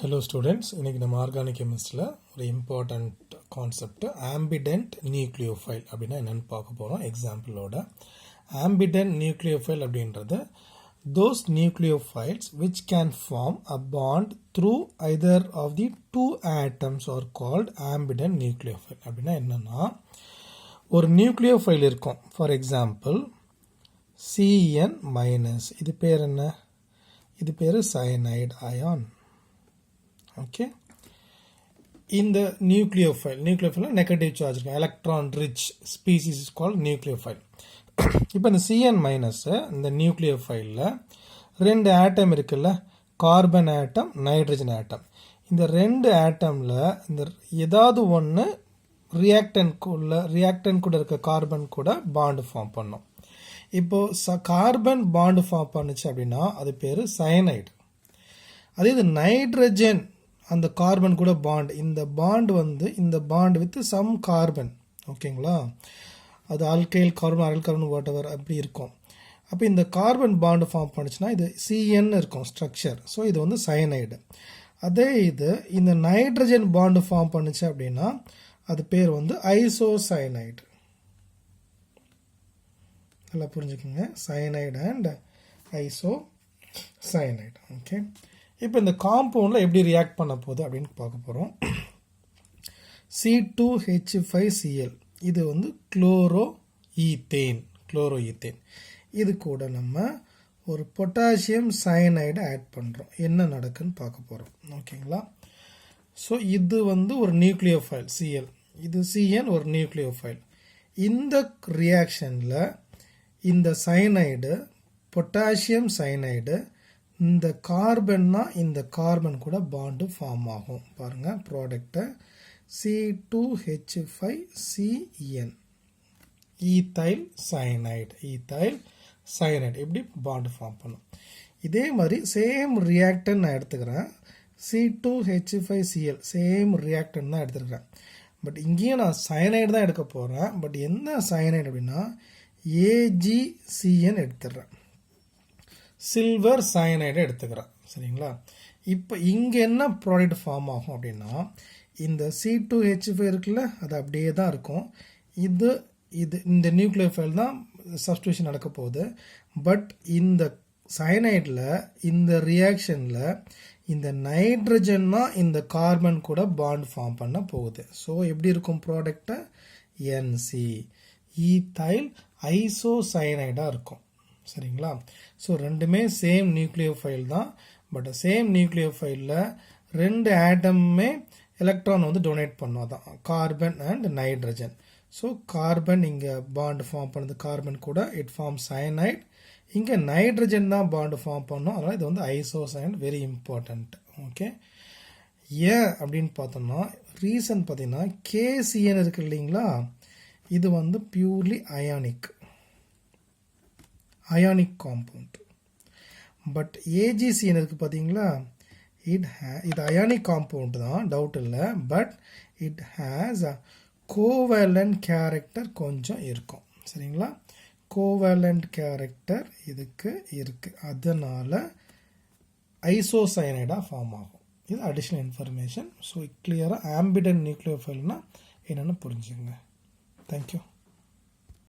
Hello students, இன்றைக்கி நம்ம organic கெமிஸ்ட்ரியில் ஒரு இம்பார்ட்டண்ட் கான்செப்ட் ஆம்பிடென்ட் நியூக்ளியோஃபைல் அப்படின்னா என்னென்னு பார்க்க போகிறோம் எக்ஸாம்பிளோட. ஆம்பிடென்ட் நியூக்ளியோஃபைல் அப்படின்றது those nucleophiles which can form a bond through either of the two atoms are called ambident nucleophile. அப்படின்னா என்னன்னா, ஒரு நியூக்ளியோஃபைல் இருக்கும். ஃபார் எக்ஸாம்பிள் CN மைனஸ், இது பேர் என்ன? இது பேர் சயனைடு அயான். ஓகே, இந்த நியூக்ளியோஃபைல் நெகட்டிவ் சார்ஜ் இருக்கும், electron rich species is called nucleophile. இப்போ இந்த CN மைனஸ் இந்த நியூக்ளியோஃபைலில் ரெண்டு ஆட்டம் இருக்குல்ல, கார்பன் ஆட்டம், நைட்ரஜன் ஆட்டம். இந்த ரெண்டு ஆட்டமில் இந்த ஏதாவது ஒன்று ரியாக்டன் கூட இருக்க கார்பன் கூட பாண்டு ஃபார்ம் பண்ணும். இப்போது கார்பன் பாண்டு ஃபார்ம் பண்ணுச்சு அப்படின்னா அது பேர் சயனைடு. அதே இது நைட்ரஜன் அந்த கார்பன் கூட பாண்ட், இந்த பாண்ட் வித் சம் கார்பன், ஓகேங்களா, அது alkyl carbon aryl carbon whatever அப்படி இருக்கும். அப்போ இந்த கார்பன் பாண்டு ஃபார்ம் பண்ணிச்சுன்னா இது CN இருக்கும் ஸ்ட்ரக்சர். ஸோ இது சயனைடு. அதே இது இந்த நைட்ரஜன் பாண்டு ஃபார்ம் பண்ணுச்சு அப்படின்னா அது பேர் ஐசோசயனைடு. நல்லா புரிஞ்சுக்கோங்க, சயனைடு அண்ட் ஐசோசயனைடு. ஓகே, இப்போ இந்த காம்பவுண்டில் எப்படி ரியாக்ட் பண்ண போகுது அப்படின்னு பார்க்க போகிறோம். C2H5Cl இது குளோரோ ஈத்தேன். இது கூட நம்ம ஒரு பொட்டாசியம் சயனைடு ஆட் பண்ணுறோம். என்ன நடக்குன்னு பார்க்க போகிறோம். ஓகேங்களா, ஸோ இது ஒரு நியூக்ளியோஃபைல் Cl, இது CN ஒரு நியூக்ளியோஃபைல். இந்த ரியாக்ஷனில் இந்த சயனைடு பொட்டாசியம் சயனைடு இந்த கார்பன்னா இந்த கார்பன் கூட பாண்டு ஃபார்ம் ஆகும். பாருங்கள் ப்ராடக்டை C2H5Cn ஈத்தைல் சயனைடு இப்படி பாண்டு ஃபார்ம் பண்ணும். இதே மாதிரி சேம் ரியாக்டன் நான் எடுத்துக்கிறேன். C2H5Cl சேம் ரியாக்டன் தான் எடுத்துக்கிறேன். பட் இங்கேயும் நான் சயனைடு தான் எடுக்க போகிறேன். பட் என்ன சயனைடு அப்படின்னா AgCN எடுத்துடுறேன், சில்வர் சயனைடு எடுத்துக்கிறேன். சரிங்களா, இப்போ இங்கே என்ன ப்ராடக்ட் ஃபார்ம் ஆகும் அப்படின்னா இந்த C2H5 இருக்குல்ல, அது அப்படியே தான் இருக்கும். இந்த நியூக்ளியோஃபைல் தான் சப்ஸ்டியூஷன் நடக்க போகுது. பட் இந்த சயனைடில் இந்த ரியாக்ஷனில் இந்த நைட்ரஜன் தான் இந்த கார்பன் கூட பாண்ட் ஃபார்ம் பண்ண போகுது. ஸோ எப்படி இருக்கும் ப்ராடக்டை? NC ஈத்தைல் ஐசோசயனைடாக இருக்கும். சரிங்களா, ஸோ ரெண்டுமே சேம் நியூக்ளியோஃபைல் தான். பட் சேம் நியூக்ளியோஃபைலில் ரெண்டு ஆட்டமுமே எலக்ட்ரான் டொனேட் பண்ணும், அதான் carbon and nitrogen. So carbon இங்கே பாண்டு ஃபார்ம் பண்ணுது கார்பன் கூட, இட் ஃபார்ம் சயனைட். இங்கே நைட்ரஜன் தான் பாண்டு ஃபார்ம் பண்ணும், அதனால் இது ஐசோசயனைட், வெரி இம்பார்ட்டண்ட். ஓகே, ஏன் அப்படின்னு பார்த்தோம்னா ரீசன் பார்த்தீங்கன்னா KCN இருக்கு இல்லைங்களா, இது purely ionic compound. But AgCN இருக்கு பார்த்தீங்களா, இது அயானிக் காம்பவுண்ட் தான், டவுட் இல்லை. But it has a covalent character கொஞ்சம் இருக்கும். சரிங்களா, கோவேலண்ட் கேரக்டர் இதுக்கு இருக்குது, அதனால் ஐசோசயனைடாக ஃபார்ம் ஆகும். இது அடிஷ்னல் இன்ஃபர்மேஷன். ஸோ கிளியராக ஆம்பிடென்ட் நியூக்ளியோஃபைல்னால் என்னென்னு புரிஞ்சுங்க. தேங்க்யூ.